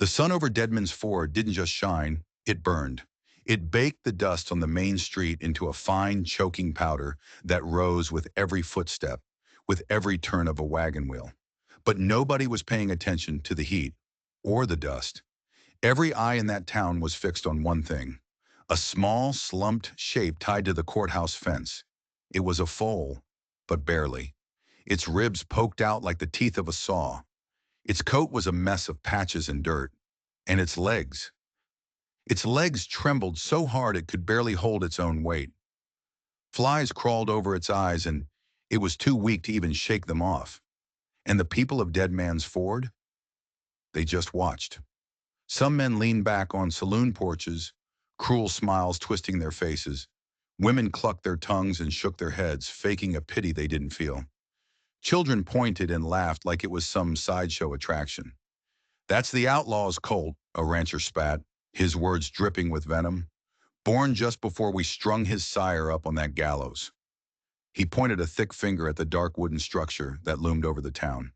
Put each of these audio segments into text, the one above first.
The sun over Deadman's Ford didn't just shine, it burned. It baked the dust on the main street into a fine, choking powder that rose with every footstep, with every turn of a wagon wheel. But nobody was paying attention to the heat or the dust. Every eye in that town was fixed on one thing, a small, slumped shape tied to the courthouse fence. It was a foal, but barely. Its ribs poked out like the teeth of a saw. Its coat was a mess of patches and dirt. And its legs trembled so hard it could barely hold its own weight. Flies crawled over its eyes, and it was too weak to even shake them off. And the people of Dead Man's Ford? They just watched. Some men leaned back on saloon porches, cruel smiles twisting their faces. Women clucked their tongues and shook their heads, faking a pity they didn't feel. Children pointed and laughed like it was some sideshow attraction. "That's the outlaw's colt," a rancher spat, his words dripping with venom. "Born just before we strung his sire up on that gallows." He pointed a thick finger at the dark wooden structure that loomed over the town.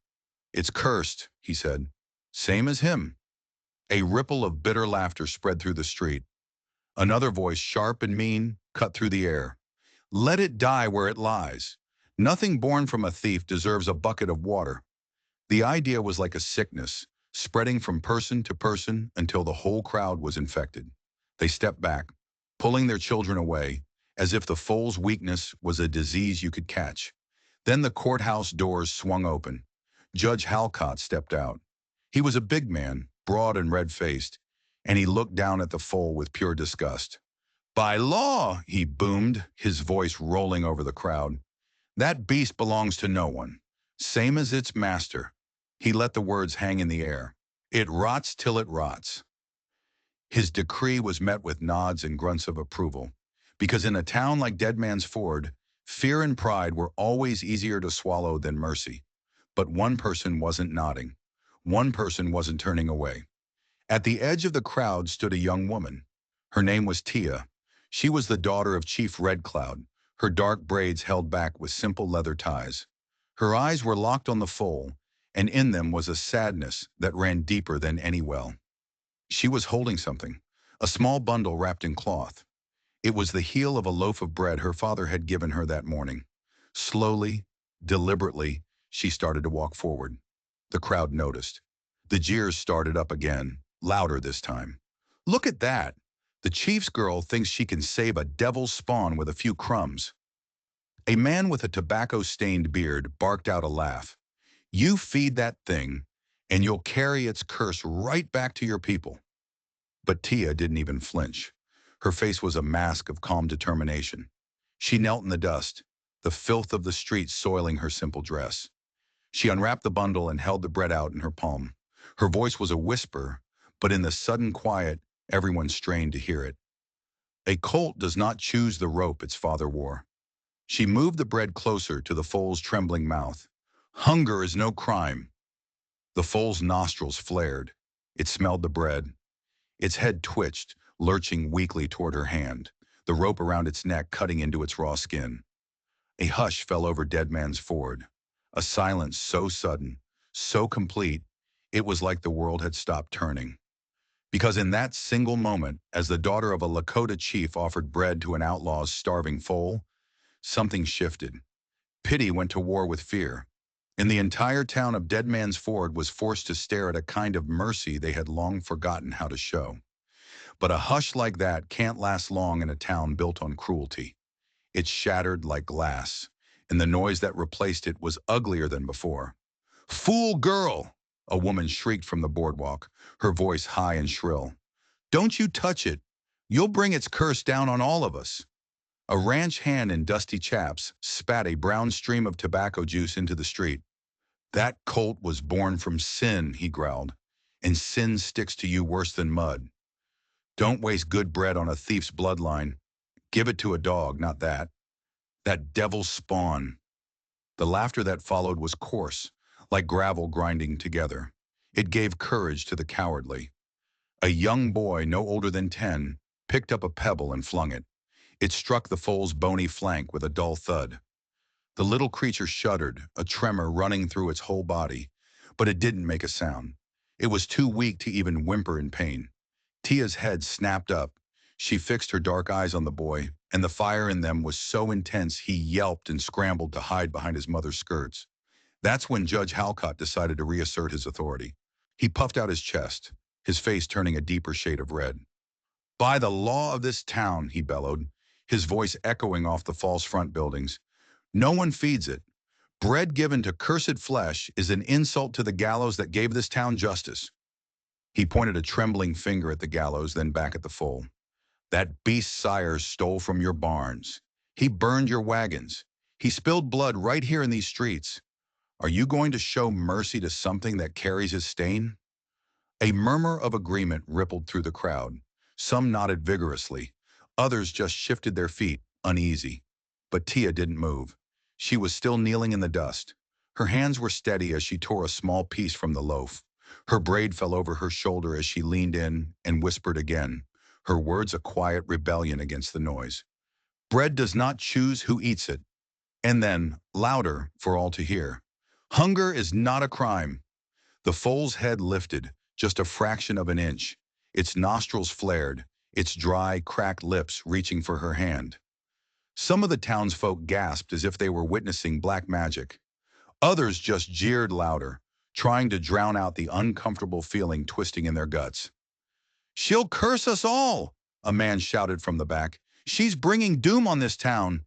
"It's cursed," he said. "Same as him." A ripple of bitter laughter spread through the street. Another voice, sharp and mean, cut through the air. "Let it die where it lies. Nothing born from a thief deserves a bucket of water." The idea was like a sickness, spreading from person to person until the whole crowd was infected. They stepped back, pulling their children away, as if the foal's weakness was a disease you could catch. Then the courthouse doors swung open. Judge Halcott stepped out. He was a big man, broad and red-faced, and he looked down at the foal with pure disgust. "By law," he boomed, his voice rolling over the crowd, "that beast belongs to no one. Same as its master." He let the words hang in the air. "It rots till it rots." His decree was met with nods and grunts of approval, because in a town like Dead Man's Ford, fear and pride were always easier to swallow than mercy. But one person wasn't nodding. One person wasn't turning away. At the edge of the crowd stood a young woman. Her name was Tia. She was the daughter of Chief Red Cloud, her dark braids held back with simple leather ties. Her eyes were locked on the foal, and in them was a sadness that ran deeper than any well. She was holding something, a small bundle wrapped in cloth. It was the heel of a loaf of bread her father had given her that morning. Slowly, deliberately, she started to walk forward. The crowd noticed. The jeers started up again, louder this time. "Look at that! The chief's girl thinks she can save a devil's spawn with a few crumbs." A man with a tobacco-stained beard barked out a laugh. "You feed that thing, and you'll carry its curse right back to your people." But Tia didn't even flinch. Her face was a mask of calm determination. She knelt in the dust, the filth of the street soiling her simple dress. She unwrapped the bundle and held the bread out in her palm. Her voice was a whisper, but in the sudden quiet, everyone strained to hear it. "A colt does not choose the rope its father wore." She moved the bread closer to the foal's trembling mouth. "Hunger is no crime." The foal's nostrils flared. It smelled the bread. Its head twitched, lurching weakly toward her hand, the rope around its neck cutting into its raw skin. A hush fell over Dead Man's Ford, a silence so sudden, so complete, it was like the world had stopped turning. Because in that single moment, as the daughter of a Lakota chief offered bread to an outlaw's starving foal, something shifted. Pity went to war with fear, and the entire town of Dead Man's Ford was forced to stare at a kind of mercy they had long forgotten how to show. But a hush like that can't last long in a town built on cruelty. It shattered like glass, and the noise that replaced it was uglier than before. "Fool girl!" a woman shrieked from the boardwalk, her voice high and shrill. "Don't you touch it. You'll bring its curse down on all of us." A ranch hand in dusty chaps spat a brown stream of tobacco juice into the street. "That colt was born from sin," he growled, "and sin sticks to you worse than mud. Don't waste good bread on a thief's bloodline. Give it to a dog, not that. That devil's spawn." The laughter that followed was coarse, like gravel grinding together. It gave courage to the cowardly. A young boy, no older than 10, picked up a pebble and flung it. It struck the foal's bony flank with a dull thud. The little creature shuddered, a tremor running through its whole body, but it didn't make a sound. It was too weak to even whimper in pain. Tia's head snapped up. She fixed her dark eyes on the boy, and the fire in them was so intense he yelped and scrambled to hide behind his mother's skirts. That's when Judge Halcott decided to reassert his authority. He puffed out his chest, his face turning a deeper shade of red. "By the law of this town," he bellowed, his voice echoing off the false front buildings, "no one feeds it. Bread given to cursed flesh is an insult to the gallows that gave this town justice." He pointed a trembling finger at the gallows, then back at the foal. "That beast's sire stole from your barns. He burned your wagons. He spilled blood right here in these streets. Are you going to show mercy to something that carries his stain?" A murmur of agreement rippled through the crowd. Some nodded vigorously. Others just shifted their feet, uneasy. But Tia didn't move. She was still kneeling in the dust. Her hands were steady as she tore a small piece from the loaf. Her braid fell over her shoulder as she leaned in and whispered again, her words a quiet rebellion against the noise. "Bread does not choose who eats it." And then, louder for all to hear, "Hunger is not a crime." The foal's head lifted, just a fraction of an inch. Its nostrils flared, its dry, cracked lips reaching for her hand. Some of the townsfolk gasped as if they were witnessing black magic. Others just jeered louder, trying to drown out the uncomfortable feeling twisting in their guts. "She'll curse us all," a man shouted from the back. "She's bringing doom on this town."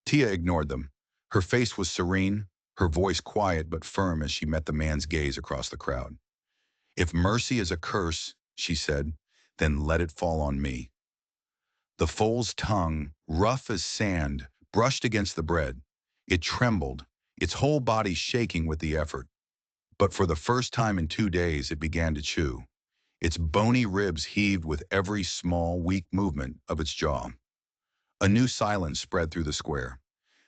Tia ignored them. Her face was serene, her voice quiet but firm as she met the man's gaze across the crowd. "If mercy is a curse," she said, "then let it fall on me." The foal's tongue, rough as sand, brushed against the bread. It trembled, its whole body shaking with the effort. But for the first time in 2 days, it began to chew. Its bony ribs heaved with every small, weak movement of its jaw. A new silence spread through the square.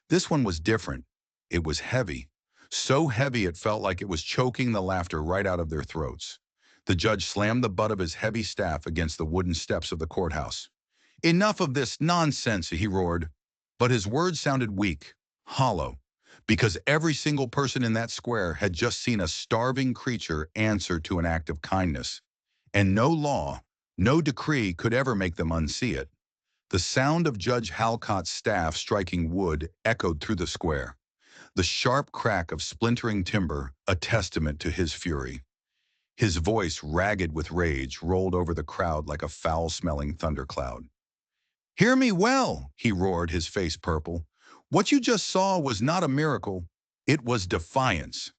This one was different. It was heavy. So heavy it felt like it was choking the laughter right out of their throats. The judge slammed the butt of his heavy staff against the wooden steps of the courthouse. "Enough of this nonsense," he roared. But his words sounded weak, hollow, because every single person in that square had just seen a starving creature answer to an act of kindness. And no law, no decree could ever make them unsee it. The sound of Judge Halcott's staff striking wood echoed through the square. The sharp crack of splintering timber, a testament to his fury. His voice, ragged with rage, rolled over the crowd like a foul-smelling thundercloud. "Hear me well," he roared, his face purple. "What you just saw was not a miracle. It was defiance.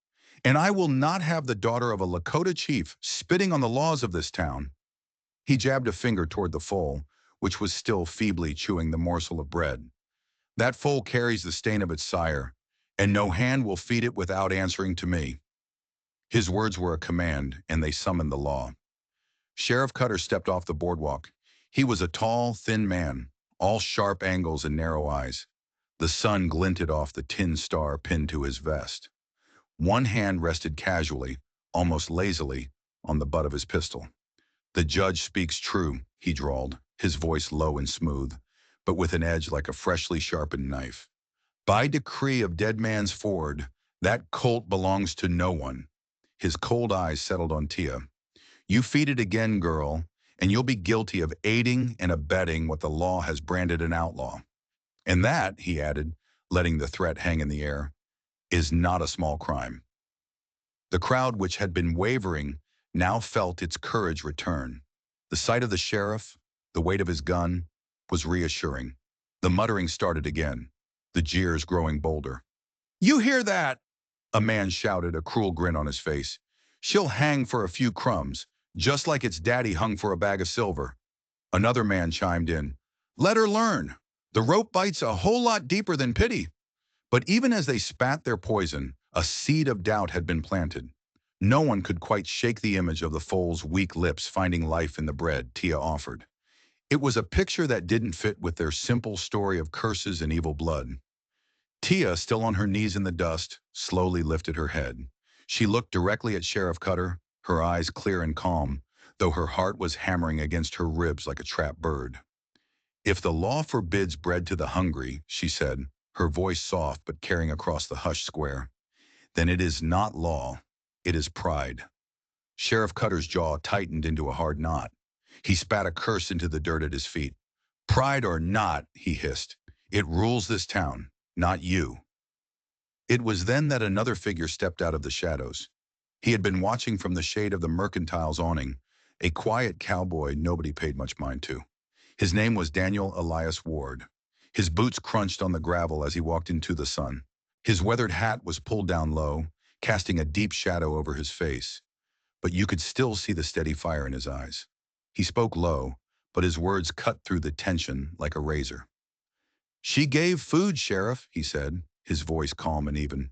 And I will not have the daughter of a Lakota chief spitting on the laws of this town." He jabbed a finger toward the foal, which was still feebly chewing the morsel of bread. "That foal carries the stain of its sire, and no hand will feed it without answering to me." His words were a command, and they summoned the law. Sheriff Cutter stepped off the boardwalk. He was a tall, thin man, all sharp angles and narrow eyes. The sun glinted off the tin star pinned to his vest. One hand rested casually, almost lazily, on the butt of his pistol. "The judge speaks true," he drawled, his voice low and smooth, but with an edge like a freshly sharpened knife. "By decree of Dead Man's Ford, that colt belongs to no one." His cold eyes settled on Tia. "You feed it again, girl, and you'll be guilty of aiding and abetting what the law has branded an outlaw. And that," he added, letting the threat hang in the air, "is not a small crime." The crowd, which had been wavering, now felt its courage return. The sight of the sheriff, the weight of his gun, was reassuring. The muttering started again, the jeers growing bolder. "You hear that?" a man shouted, a cruel grin on his face. "She'll hang for a few crumbs, just like its daddy hung for a bag of silver." Another man chimed in. "Let her learn. The rope bites a whole lot deeper than pity." But even as they spat their poison, a seed of doubt had been planted. No one could quite shake the image of the foal's weak lips finding life in the bread Tia offered. It was a picture that didn't fit with their simple story of curses and evil blood. Tia, still on her knees in the dust, slowly lifted her head. She looked directly at Sheriff Cutter, her eyes clear and calm, though her heart was hammering against her ribs like a trapped bird. "If the law forbids bread to the hungry," she said, her voice soft but carrying across the hushed square, "then it is not law, it is pride." Sheriff Cutter's jaw tightened into a hard knot. He spat a curse into the dirt at his feet. Pride or not, he hissed, it rules this town, not you. It was then that another figure stepped out of the shadows. He had been watching from the shade of the mercantile's awning, a quiet cowboy nobody paid much mind to. His name was Daniel Elias Ward. His boots crunched on the gravel as he walked into the sun. His weathered hat was pulled down low, casting a deep shadow over his face, but you could still see the steady fire in his eyes. He spoke low, but his words cut through the tension like a razor. "She gave food, Sheriff," he said, his voice calm and even.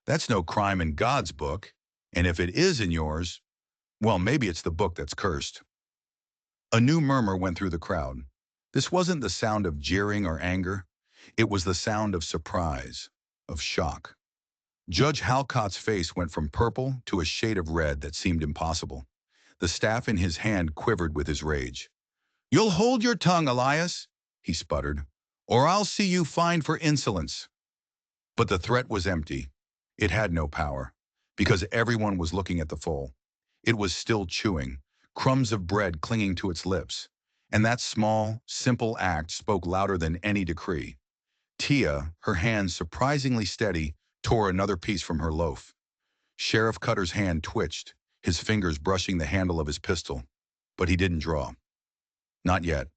"That's no crime in God's book, and if it is in yours, well, maybe it's the book that's cursed." A new murmur went through the crowd. This wasn't the sound of jeering or anger. It was the sound of surprise, of shock. Judge Halcott's face went from purple to a shade of red that seemed impossible. The staff in his hand quivered with his rage. "You'll hold your tongue, Elias," he sputtered, "or I'll see you fined for insolence." But the threat was empty. It had no power, because everyone was looking at the foal. It was still chewing, crumbs of bread clinging to its lips. And that small, simple act spoke louder than any decree. Tia, her hands surprisingly steady, tore another piece from her loaf. Sheriff Cutter's hand twitched, his fingers brushing the handle of his pistol. But he didn't draw. Not yet.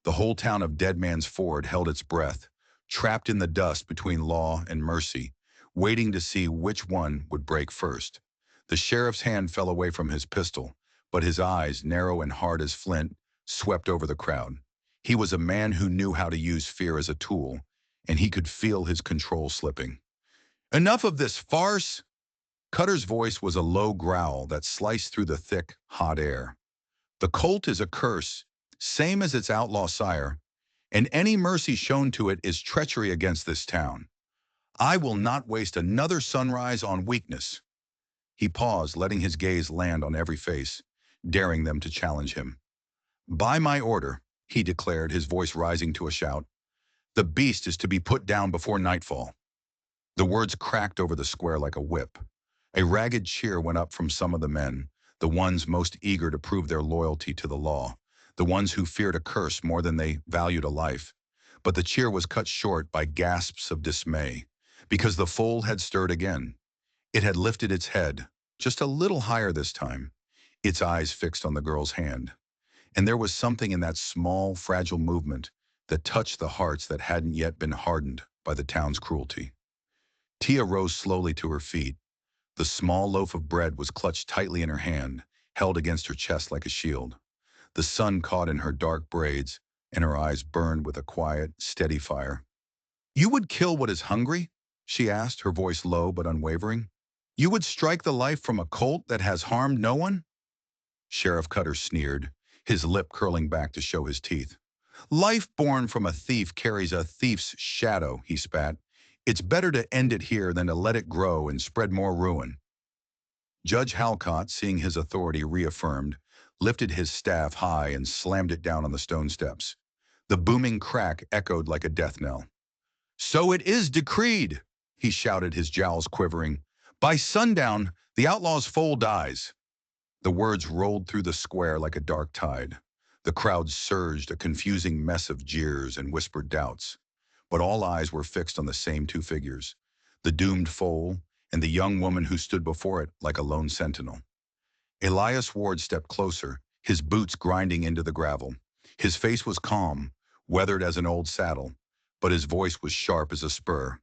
The whole town of Dead Man's Ford held its breath, trapped in the dust between law and mercy, waiting to see which one would break first. The sheriff's hand fell away from his pistol, but his eyes, narrow and hard as flint, swept over the crowd. He was a man who knew how to use fear as a tool, and he could feel his control slipping. "Enough of this farce!" Cutter's voice was a low growl that sliced through the thick, hot air. "The colt is a curse, same as its outlaw sire, and any mercy shown to it is treachery against this town. I will not waste another sunrise on weakness." He paused, letting his gaze land on every face, daring them to challenge him. "By my order," he declared, his voice rising to a shout, "the beast is to be put down before nightfall." The words cracked over the square like a whip. A ragged cheer went up from some of the men, the ones most eager to prove their loyalty to the law, the ones who feared a curse more than they valued a life. But the cheer was cut short by gasps of dismay, because the foal had stirred again. It had lifted its head, just a little higher this time, its eyes fixed on the girl's hand. And there was something in that small, fragile movement that touched the hearts that hadn't yet been hardened by the town's cruelty. Tia rose slowly to her feet. The small loaf of bread was clutched tightly in her hand, held against her chest like a shield. The sun caught in her dark braids, and her eyes burned with a quiet, steady fire. "You would kill what is hungry?" she asked, her voice low but unwavering. "You would strike the life from a colt that has harmed no one?" Sheriff Cutter sneered, his lip curling back to show his teeth. "Life born from a thief carries a thief's shadow," he spat. "It's better to end it here than to let it grow and spread more ruin." Judge Halcott, seeing his authority reaffirmed, lifted his staff high and slammed it down on the stone steps. The booming crack echoed like a death knell. "So it is decreed," he shouted, his jowls quivering. "By sundown, the outlaw's foal dies." The words rolled through the square like a dark tide. The crowd surged, a confusing mess of jeers and whispered doubts. But all eyes were fixed on the same two figures, the doomed foal and the young woman who stood before it like a lone sentinel. Elias Ward stepped closer, his boots grinding into the gravel. His face was calm, weathered as an old saddle, but his voice was sharp as a spur.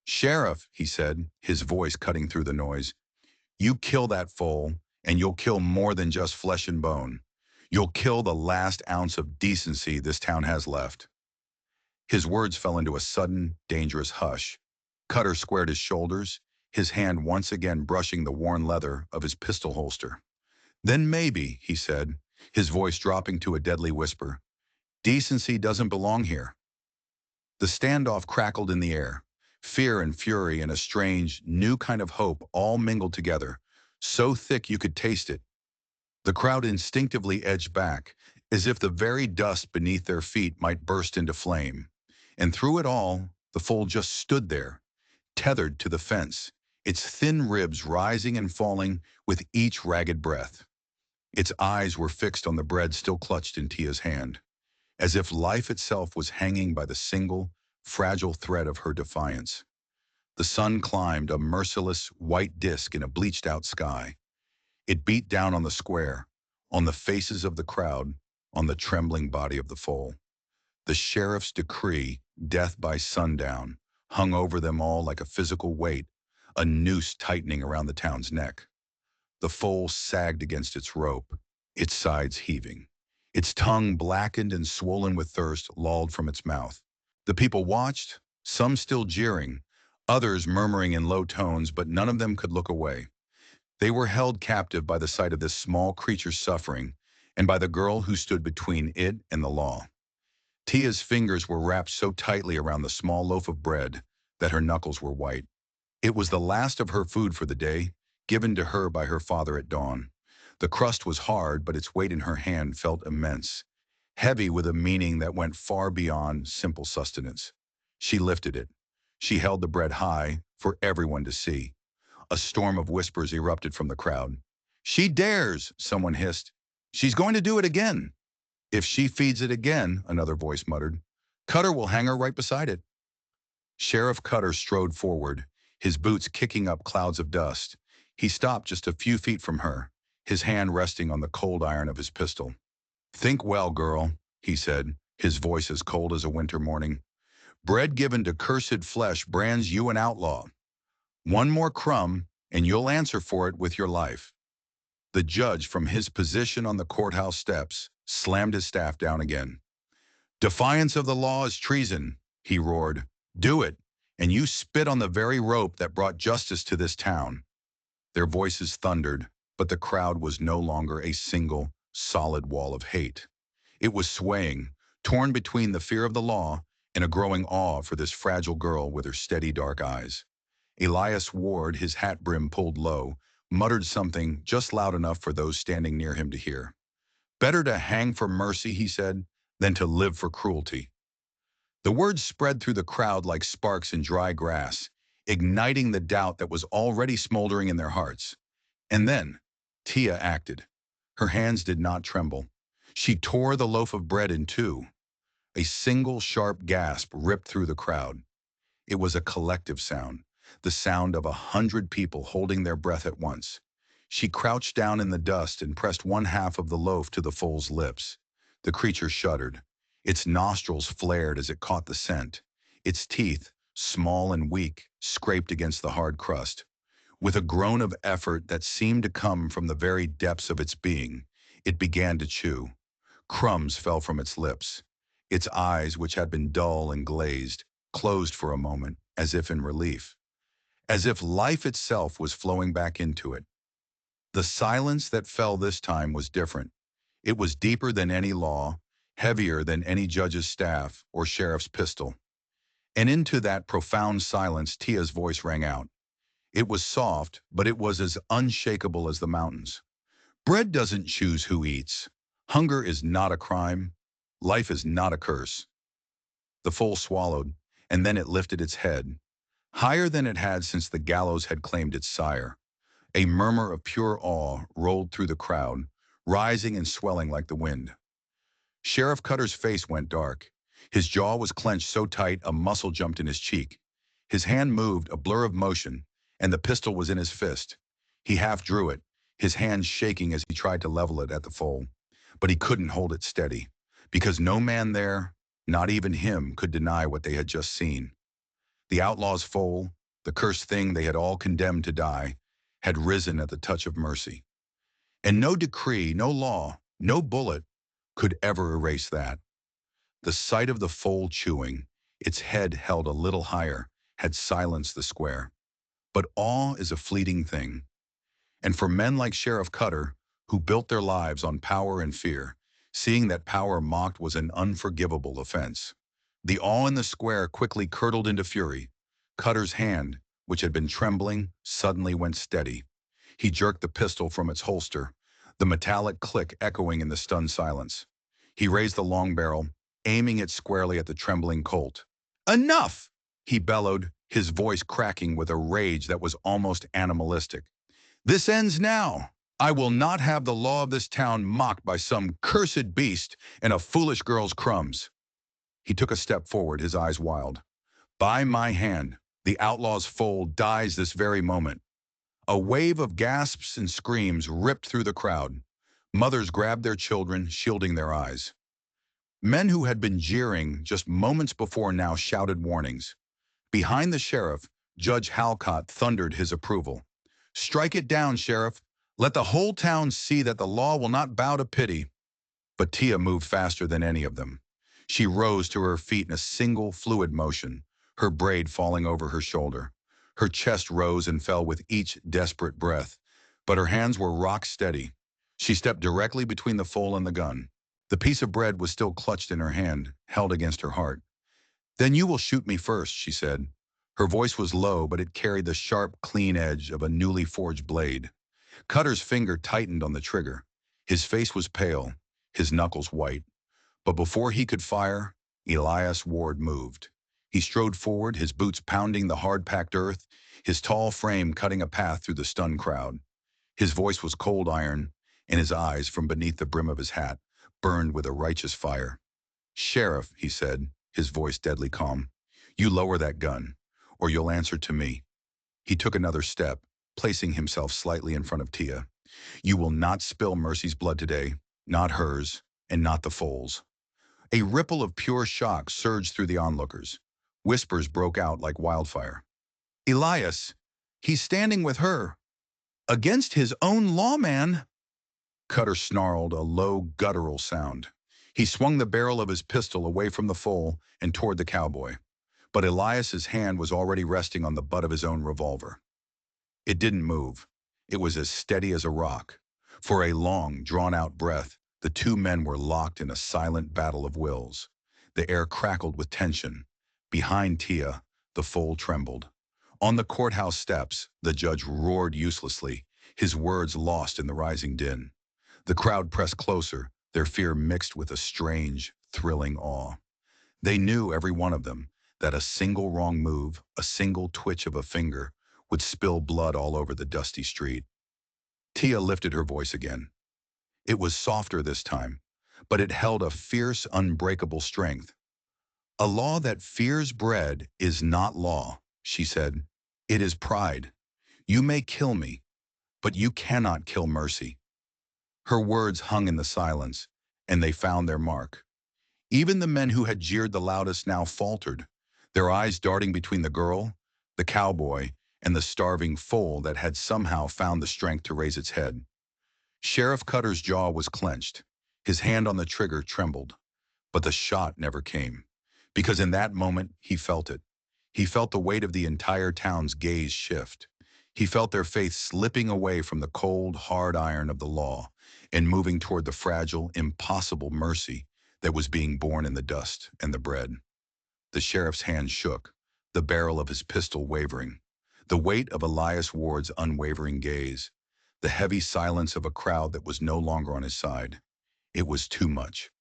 "Sheriff," he said, his voice cutting through the noise, "you kill that foal, and you'll kill more than just flesh and bone. You'll kill the last ounce of decency this town has left." His words fell into a sudden, dangerous hush. Cutter squared his shoulders, his hand once again brushing the worn leather of his pistol holster. "Then maybe," he said, his voice dropping to a deadly whisper, "decency doesn't belong here." The standoff crackled in the air. Fear and fury and a strange, new kind of hope all mingled together, so thick you could taste it. The crowd instinctively edged back, as if the very dust beneath their feet might burst into flame. And through it all, the foal just stood there, tethered to the fence, its thin ribs rising and falling with each ragged breath. Its eyes were fixed on the bread still clutched in Tia's hand, as if life itself was hanging by the single, fragile thread of her defiance. The sun climbed, a merciless white disk in a bleached-out sky. It beat down on the square, on the faces of the crowd, on the trembling body of the foal. The sheriff's decree, death by sundown, hung over them all like a physical weight, a noose tightening around the town's neck. The foal sagged against its rope, its sides heaving. Its tongue, blackened and swollen with thirst, lolled from its mouth. The people watched, some still jeering, others murmuring in low tones, but none of them could look away. They were held captive by the sight of this small creature's suffering and by the girl who stood between it and the law. Tia's fingers were wrapped so tightly around the small loaf of bread that her knuckles were white. It was the last of her food for the day, given to her by her father at dawn. The crust was hard, but its weight in her hand felt immense, heavy with a meaning that went far beyond simple sustenance. She lifted it. She held the bread high for everyone to see. A storm of whispers erupted from the crowd. "She dares," someone hissed. "She's going to do it again." "If she feeds it again," another voice muttered, "Cutter will hang her right beside it." Sheriff Cutter strode forward, his boots kicking up clouds of dust. He stopped just a few feet from her, his hand resting on the cold iron of his pistol. "Think well, girl," he said, his voice as cold as a winter morning. "Bread given to cursed flesh brands you an outlaw. One more crumb, and you'll answer for it with your life." The judge, from his position on the courthouse steps, slammed his staff down again. "Defiance of the law is treason," he roared. "Do it, and you spit on the very rope that brought justice to this town." Their voices thundered, but the crowd was no longer a single, solid wall of hate. It was swaying, torn between the fear of the law and a growing awe for this fragile girl with her steady dark eyes. Elias Ward, his hat brim pulled low, muttered something just loud enough for those standing near him to hear. "Better to hang for mercy," he said, "than to live for cruelty." The words spread through the crowd like sparks in dry grass, igniting the doubt that was already smoldering in their hearts. And then, Tia acted. Her hands did not tremble. She tore the loaf of bread in two. A single sharp gasp ripped through the crowd. It was a collective sound, the sound of 100 people holding their breath at once. She crouched down in the dust and pressed one half of the loaf to the foal's lips. The creature shuddered. Its nostrils flared as it caught the scent. Its teeth, small and weak, scraped against the hard crust. With a groan of effort that seemed to come from the very depths of its being, it began to chew. Crumbs fell from its lips. Its eyes, which had been dull and glazed, closed for a moment, as if in relief. As if life itself was flowing back into it. The silence that fell this time was different. It was deeper than any law, heavier than any judge's staff or sheriff's pistol. And into that profound silence, Tia's voice rang out. It was soft, but it was as unshakable as the mountains. "Bread doesn't choose who eats. Hunger is not a crime. Life is not a curse." The foal swallowed, and then it lifted its head, higher than it had since the gallows had claimed its sire. A murmur of pure awe rolled through the crowd, rising and swelling like the wind. Sheriff Cutter's face went dark. His jaw was clenched so tight a muscle jumped in his cheek. His hand moved, a blur of motion, and the pistol was in his fist. He half drew it, his hand shaking as he tried to level it at the foal. But he couldn't hold it steady, because no man there, not even him, could deny what they had just seen. The outlaw's foal, the cursed thing they had all condemned to die, had risen at the touch of mercy. And no decree, no law, no bullet could ever erase that. The sight of the foal chewing, its head held a little higher, had silenced the square. But awe is a fleeting thing. And for men like Sheriff Cutter, who built their lives on power and fear, seeing that power mocked was an unforgivable offense. The awe in the square quickly curdled into fury. Cutter's hand, which had been trembling, suddenly went steady. He jerked the pistol from its holster, the metallic click echoing in the stunned silence. He raised the long barrel, aiming it squarely at the trembling colt. "Enough!" he bellowed, his voice cracking with a rage that was almost animalistic. This ends now. I will not have the law of this town mocked by some cursed beast and a foolish girl's crumbs. He took a step forward, his eyes wild. By my hand, the outlaw's foal dies this very moment. A wave of gasps and screams ripped through the crowd. Mothers grabbed their children, shielding their eyes. Men who had been jeering just moments before now shouted warnings. Behind the sheriff, Judge Halcott thundered his approval. Strike it down, Sheriff. Let the whole town see that the law will not bow to pity. But Tia moved faster than any of them. She rose to her feet in a single fluid motion, her braid falling over her shoulder. Her chest rose and fell with each desperate breath, but her hands were rock steady. She stepped directly between the foal and the gun. The piece of bread was still clutched in her hand, held against her heart. Then you will shoot me first, she said. Her voice was low, but it carried the sharp, clean edge of a newly forged blade. Cutter's finger tightened on the trigger. His face was pale, his knuckles white. But before he could fire, Elias Ward moved. He strode forward, his boots pounding the hard-packed earth, his tall frame cutting a path through the stunned crowd. His voice was cold iron, and his eyes, from beneath the brim of his hat, burned with a righteous fire. Sheriff, he said, his voice deadly calm, you lower that gun, or you'll answer to me. He took another step, placing himself slightly in front of Tia. You will not spill Mercy's blood today, not hers, and not the foal's. A ripple of pure shock surged through the onlookers. Whispers broke out like wildfire. Elias, he's standing with her. Against his own lawman. Cutter snarled, a low, guttural sound. He swung the barrel of his pistol away from the foal and toward the cowboy. But Elias's hand was already resting on the butt of his own revolver. It didn't move. It was as steady as a rock. For a long, drawn-out breath, the two men were locked in a silent battle of wills. The air crackled with tension. Behind Tia, the foal trembled. On the courthouse steps, the judge roared uselessly, his words lost in the rising din. The crowd pressed closer, their fear mixed with a strange, thrilling awe. They knew, every one of them, that a single wrong move, a single twitch of a finger, would spill blood all over the dusty street. Tia lifted her voice again. It was softer this time, but it held a fierce, unbreakable strength. A law that fears bread is not law, she said. It is pride. You may kill me, but you cannot kill Mercy. Her words hung in the silence, and they found their mark. Even the men who had jeered the loudest now faltered, their eyes darting between the girl, the cowboy, and the starving foal that had somehow found the strength to raise its head. Sheriff Cutter's jaw was clenched. His hand on the trigger trembled. But the shot never came, because in that moment he felt it. He felt the weight of the entire town's gaze shift. He felt their faith slipping away from the cold, hard iron of the law and moving toward the fragile, impossible mercy that was being born in the dust and the bread. The sheriff's hand shook, the barrel of his pistol wavering. The weight of Elias Ward's unwavering gaze. The heavy silence of a crowd that was no longer on his side. It was too much.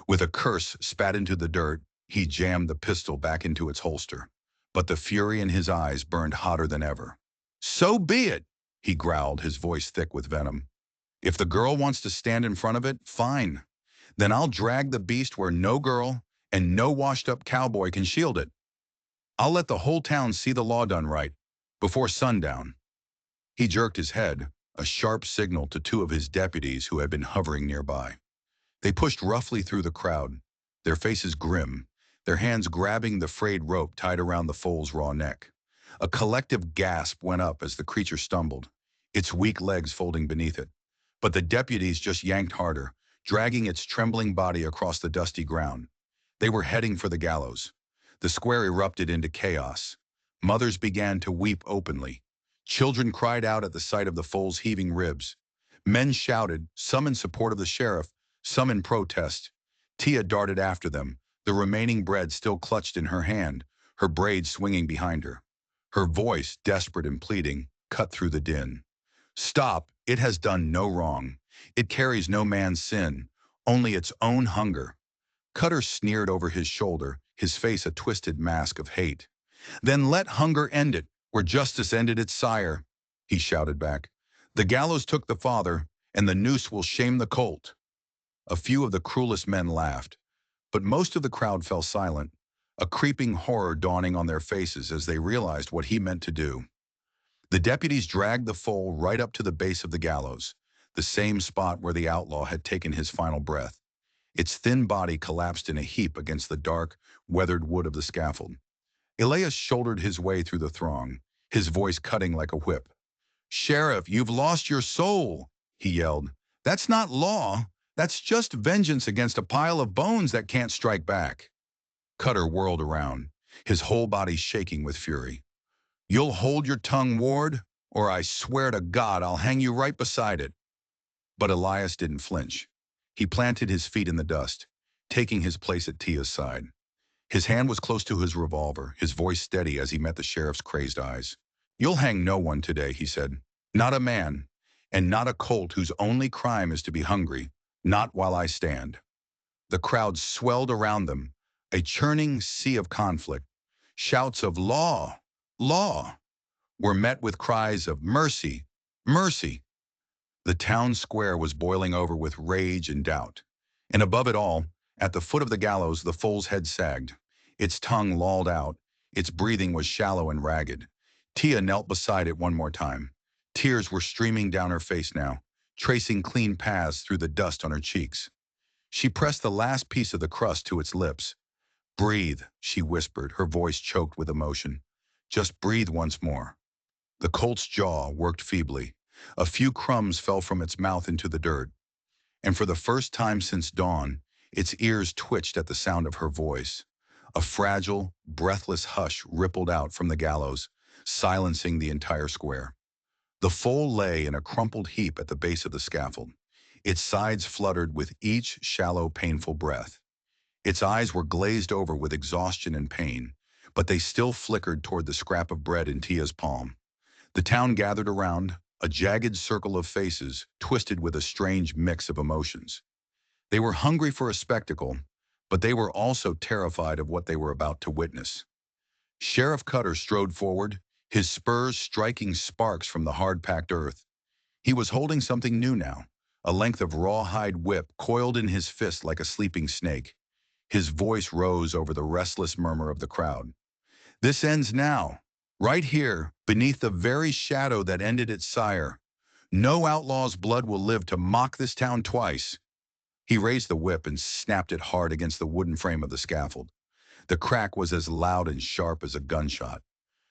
With a curse spat into the dirt, he jammed the pistol back into its holster. But the fury in his eyes burned hotter than ever. So be it, he growled, his voice thick with venom. If the girl wants to stand in front of it, fine. Then I'll drag the beast where no girl and no washed-up cowboy can shield it. I'll let the whole town see the law done right, before sundown. He jerked his head, a sharp signal to two of his deputies who had been hovering nearby. They pushed roughly through the crowd, their faces grim, their hands grabbing the frayed rope tied around the foal's raw neck. A collective gasp went up as the creature stumbled, its weak legs folding beneath it. But the deputies just yanked harder, dragging its trembling body across the dusty ground. They were heading for the gallows. The square erupted into chaos. Mothers began to weep openly. Children cried out at the sight of the foal's heaving ribs. Men shouted, some in support of the sheriff, some in protest. Tia darted after them, the remaining bread still clutched in her hand, her braids swinging behind her. Her voice, desperate and pleading, cut through the din. Stop, it has done no wrong. It carries no man's sin, only its own hunger. Cutter sneered over his shoulder, his face a twisted mask of hate. Then let hunger end it, where justice ended its sire, he shouted back. The gallows took the father, and the noose will shame the colt. A few of the cruelest men laughed, but most of the crowd fell silent, a creeping horror dawning on their faces as they realized what he meant to do. The deputies dragged the foal right up to the base of the gallows, the same spot where the outlaw had taken his final breath. Its thin body collapsed in a heap against the dark, weathered wood of the scaffold. Elias shouldered his way through the throng, his voice cutting like a whip. "Sheriff, you've lost your soul," he yelled. "That's not law. That's just vengeance against a pile of bones that can't strike back." Cutter whirled around, his whole body shaking with fury. "You'll hold your tongue, Ward, or I swear to God I'll hang you right beside it." But Elias didn't flinch. He planted his feet in the dust, taking his place at Tia's side. His hand was close to his revolver, his voice steady as he met the sheriff's crazed eyes. "You'll hang no one today," he said. "Not a man, and not a colt whose only crime is to be hungry. Not while I stand." The crowd swelled around them, a churning sea of conflict. Shouts of "Law! Law!" were met with cries of "Mercy! Mercy!" The town square was boiling over with rage and doubt. And above it all, at the foot of the gallows, the foal's head sagged. Its tongue lolled out. Its breathing was shallow and ragged. Tia knelt beside it one more time. Tears were streaming down her face now, tracing clean paths through the dust on her cheeks. She pressed the last piece of the crust to its lips. "Breathe," she whispered, her voice choked with emotion. "Just breathe once more." The colt's jaw worked feebly. A few crumbs fell from its mouth into the dirt. And for the first time since dawn, its ears twitched at the sound of her voice. A fragile, breathless hush rippled out from the gallows, silencing the entire square. The foal lay in a crumpled heap at the base of the scaffold. Its sides fluttered with each shallow, painful breath. Its eyes were glazed over with exhaustion and pain, but they still flickered toward the scrap of bread in Tia's palm. The town gathered around, a jagged circle of faces, twisted with a strange mix of emotions. They were hungry for a spectacle, but they were also terrified of what they were about to witness. Sheriff Cutter strode forward, his spurs striking sparks from the hard-packed earth. He was holding something new now, a length of rawhide whip coiled in his fist like a sleeping snake. His voice rose over the restless murmur of the crowd. "This ends now, right here, beneath the very shadow that ended its sire. No outlaw's blood will live to mock this town twice." He raised the whip and snapped it hard against the wooden frame of the scaffold. The crack was as loud and sharp as a gunshot.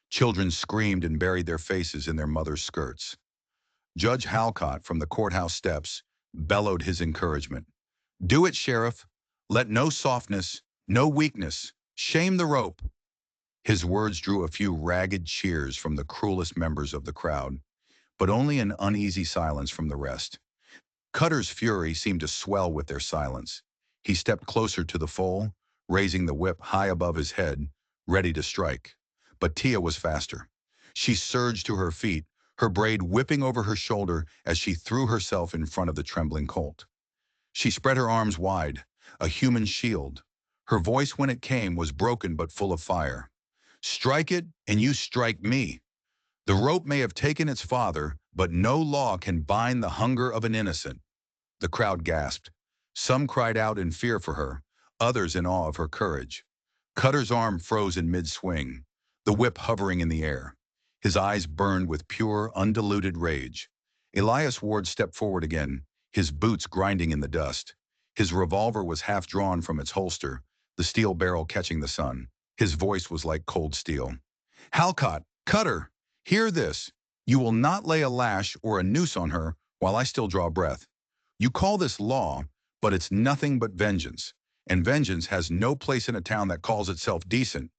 Children screamed and buried their faces in their mothers' skirts. Judge Halcott, from the courthouse steps, bellowed his encouragement. "Do it, Sheriff. Let no softness, no weakness, shame the rope." His words drew a few ragged cheers from the cruelest members of the crowd, but only an uneasy silence from the rest. Cutter's fury seemed to swell with their silence. He stepped closer to the foal, raising the whip high above his head, ready to strike. But Tia was faster. She surged to her feet, her braid whipping over her shoulder as she threw herself in front of the trembling colt. She spread her arms wide, a human shield. Her voice, when it came, was broken but full of fire. "Strike it, and you strike me. The rope may have taken its father, but no law can bind the hunger of an innocent." The crowd gasped. Some cried out in fear for her, others in awe of her courage. Cutter's arm froze in mid-swing, the whip hovering in the air. His eyes burned with pure, undiluted rage. Elias Ward stepped forward again, his boots grinding in the dust. His revolver was half drawn from its holster, the steel barrel catching the sun. His voice was like cold steel. "Halcott, Cutter, hear this. You will not lay a lash or a noose on her while I still draw breath. You call this law, but it's nothing but vengeance. And vengeance has no place in a town that calls itself decent."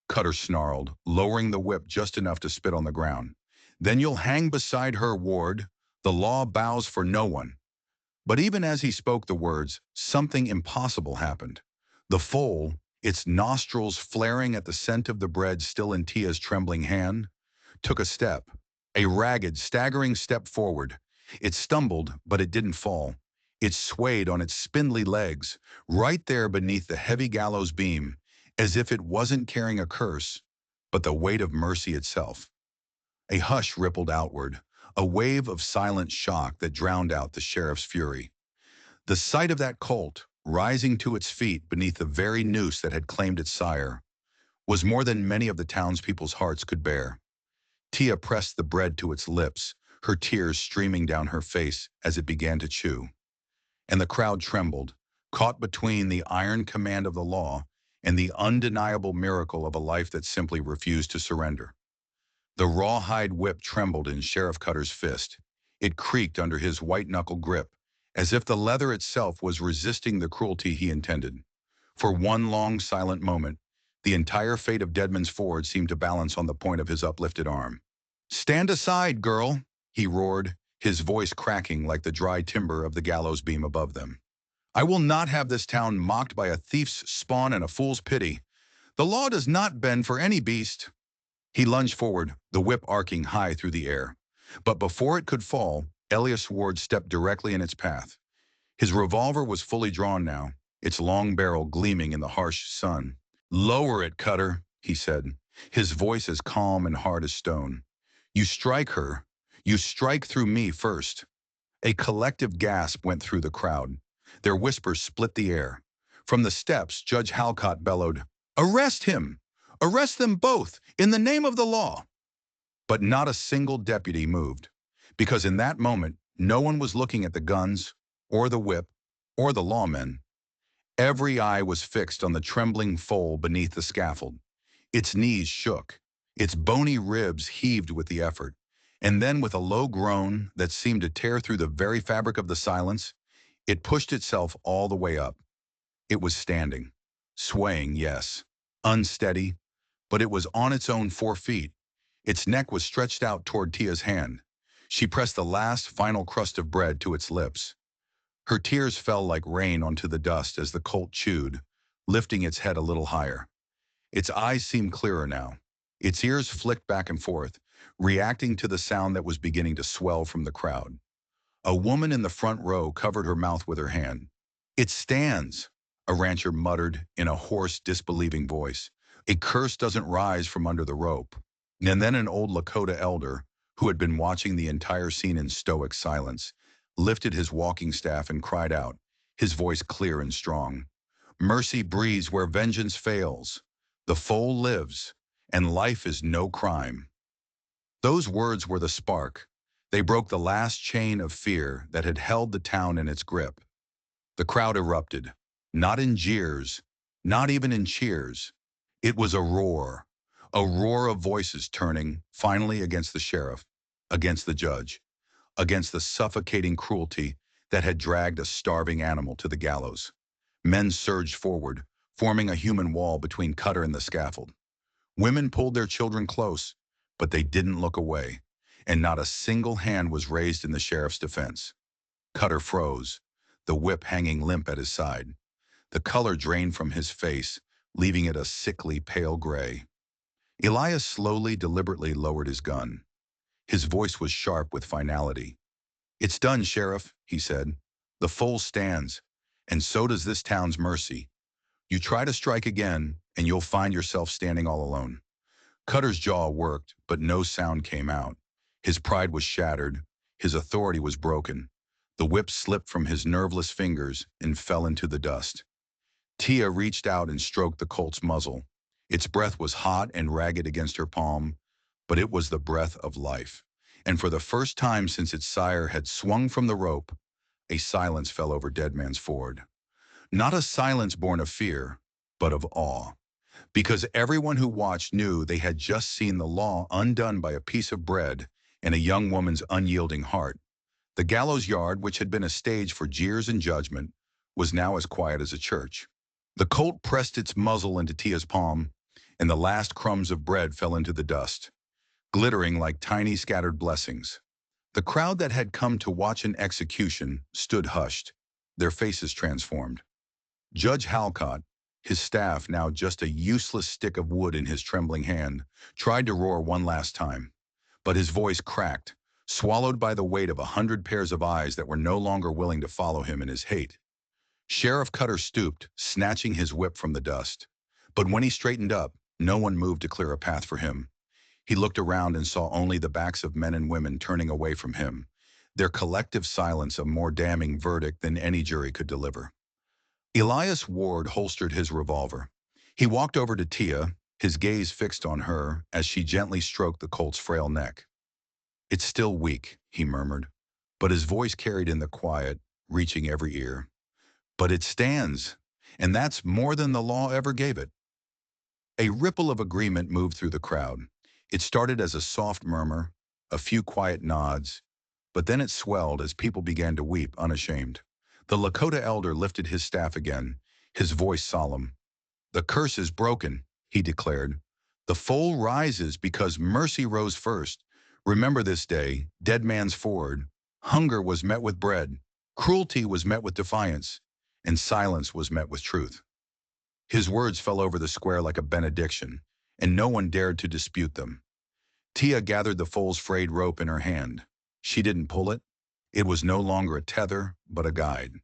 Cutter snarled, lowering the whip just enough to spit on the ground. "Then you'll hang beside her, Ward. The law bows for no one." But even as he spoke the words, something impossible happened. The foal, its nostrils flaring at the scent of the bread still in Tia's trembling hand, took a step, a ragged, staggering step forward. It stumbled, but it didn't fall. It swayed on its spindly legs, right there beneath the heavy gallows beam, as if it wasn't carrying a curse, but the weight of mercy itself. A hush rippled outward, a wave of silent shock that drowned out the sheriff's fury. The sight of that colt, rising to its feet beneath the very noose that had claimed its sire, was more than many of the townspeople's hearts could bear. Tia pressed the bread to its lips, her tears streaming down her face as it began to chew. And the crowd trembled, caught between the iron command of the law and the undeniable miracle of a life that simply refused to surrender. The rawhide whip trembled in Sheriff Cutter's fist. It creaked under his white-knuckle grip, as if the leather itself was resisting the cruelty he intended. For one long, silent moment, the entire fate of Deadman's Ford seemed to balance on the point of his uplifted arm. "Stand aside, girl," he roared, his voice cracking like the dry timber of the gallows beam above them. "I will not have this town mocked by a thief's spawn and a fool's pity. The law does not bend for any beast." He lunged forward, the whip arcing high through the air. But before it could fall, Elias Ward stepped directly in its path. His revolver was fully drawn now, its long barrel gleaming in the harsh sun. "Lower it, Cutter," he said, his voice as calm and hard as stone. "You strike her. You strike through me first." A collective gasp went through the crowd. Their whispers split the air. From the steps, Judge Halcott bellowed, "Arrest him! Arrest them both, in the name of the law!" But not a single deputy moved, because in that moment, no one was looking at the guns, or the whip, or the lawmen. Every eye was fixed on the trembling foal beneath the scaffold. Its knees shook, its bony ribs heaved with the effort, and then with a low groan that seemed to tear through the very fabric of the silence, it pushed itself all the way up. It was standing, swaying, yes, unsteady, but it was on its own 4 feet. Its neck was stretched out toward Tia's hand. She pressed the last, final crust of bread to its lips. Her tears fell like rain onto the dust as the colt chewed, lifting its head a little higher. Its eyes seemed clearer now. Its ears flicked back and forth, reacting to the sound that was beginning to swell from the crowd. A woman in the front row covered her mouth with her hand. "It stands," a rancher muttered in a hoarse, disbelieving voice. "A curse doesn't rise from under the rope." And then an old Lakota elder, who had been watching the entire scene in stoic silence, lifted his walking staff and cried out, his voice clear and strong, "Mercy breathes where vengeance fails. The foal lives, and life is no crime." Those words were the spark. They broke the last chain of fear that had held the town in its grip. The crowd erupted, not in jeers, not even in cheers. It was a roar of voices turning, finally, against the sheriff, against the judge, against the suffocating cruelty that had dragged a starving animal to the gallows. Men surged forward, forming a human wall between Cutter and the scaffold. Women pulled their children close, but they didn't look away, and not a single hand was raised in the sheriff's defense. Cutter froze, the whip hanging limp at his side. The color drained from his face, leaving it a sickly pale gray. Elias slowly, deliberately lowered his gun. His voice was sharp with finality. "It's done, Sheriff," he said. "The foal stands, and so does this town's mercy. You try to strike again, and you'll find yourself standing all alone." Cutter's jaw worked, but no sound came out. His pride was shattered. His authority was broken. The whip slipped from his nerveless fingers and fell into the dust. Tia reached out and stroked the colt's muzzle. Its breath was hot and ragged against her palm, but it was the breath of life. And for the first time since its sire had swung from the rope, a silence fell over Deadman's Ford. Not a silence born of fear, but of awe. Because everyone who watched knew they had just seen the law undone by a piece of bread and a young woman's unyielding heart. The gallows yard, which had been a stage for jeers and judgment, was now as quiet as a church. The colt pressed its muzzle into Tia's palm, and the last crumbs of bread fell into the dust, glittering like tiny scattered blessings. The crowd that had come to watch an execution stood hushed, their faces transformed. Judge Halcott, his staff now just a useless stick of wood in his trembling hand, tried to roar one last time, but his voice cracked, swallowed by the weight of 100 pairs of eyes that were no longer willing to follow him in his hate. Sheriff Cutter stooped, snatching his whip from the dust. But when he straightened up, No one moved to clear a path for him. He looked around and saw only the backs of men and women turning away from him, their collective silence a more damning verdict than any jury could deliver. Elias Ward holstered his revolver. He walked over to Tia, his gaze fixed on her as she gently stroked the colt's frail neck. "It's still weak," he murmured, but his voice carried in the quiet, reaching every ear. "But it stands, and that's more than the law ever gave it." A ripple of agreement moved through the crowd. It started as a soft murmur, a few quiet nods, but then it swelled as people began to weep unashamed. The Lakota elder lifted his staff again, his voice solemn. "The curse is broken," he declared. "The foal rises because mercy rose first. Remember this day, Dead Man's Ford. Hunger was met with bread, cruelty was met with defiance, and silence was met with truth." His words fell over the square like a benediction, and no one dared to dispute them. Tia gathered the foal's frayed rope in her hand. She didn't pull it. It was no longer a tether, but a guide.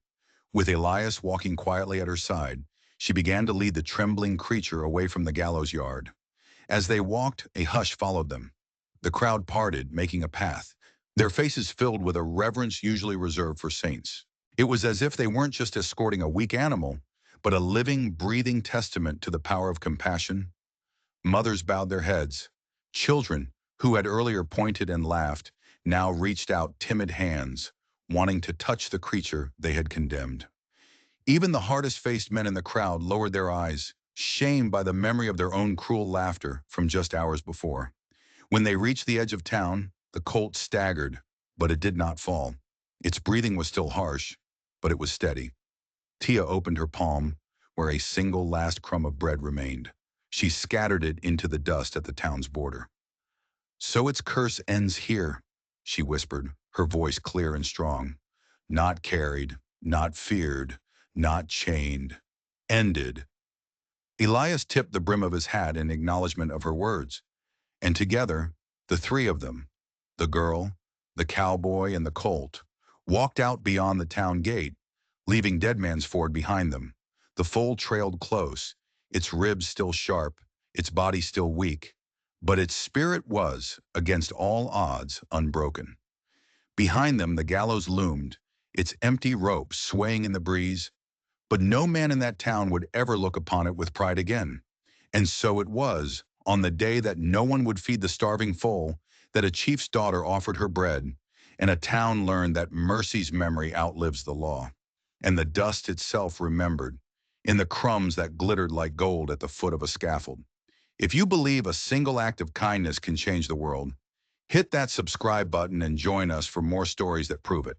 With Elias walking quietly at her side, she began to lead the trembling creature away from the gallows yard. As they walked, a hush followed them. The crowd parted, making a path, their faces filled with a reverence usually reserved for saints. It was as if they weren't just escorting a weak animal, but a living, breathing testament to the power of compassion. Mothers bowed their heads. Children, who had earlier pointed and laughed, now reached out timid hands, wanting to touch the creature they had condemned. Even the hardest-faced men in the crowd lowered their eyes, shamed by the memory of their own cruel laughter from just hours before. When they reached the edge of town, the colt staggered, but it did not fall. Its breathing was still harsh, but it was steady. Tia opened her palm, where a single last crumb of bread remained. She scattered it into the dust at the town's border. "So its curse ends here," she whispered, her voice clear and strong. "Not carried, not feared, not chained. Ended." Elias tipped the brim of his hat in acknowledgement of her words, and together, the three of them, the girl, the cowboy, and the colt, walked out beyond the town gate, leaving Dead Man's Ford behind them. The foal trailed close, its ribs still sharp, its body still weak, but its spirit was, against all odds, unbroken. Behind them the gallows loomed, its empty rope swaying in the breeze, but no man in that town would ever look upon it with pride again. And so it was, on the day that no one would feed the starving foal, that a chief's daughter offered her bread, and a town learned that mercy's memory outlives the law. And the dust itself remembered, in the crumbs that glittered like gold at the foot of a scaffold. If you believe a single act of kindness can change the world, hit that subscribe button and join us for more stories that prove it.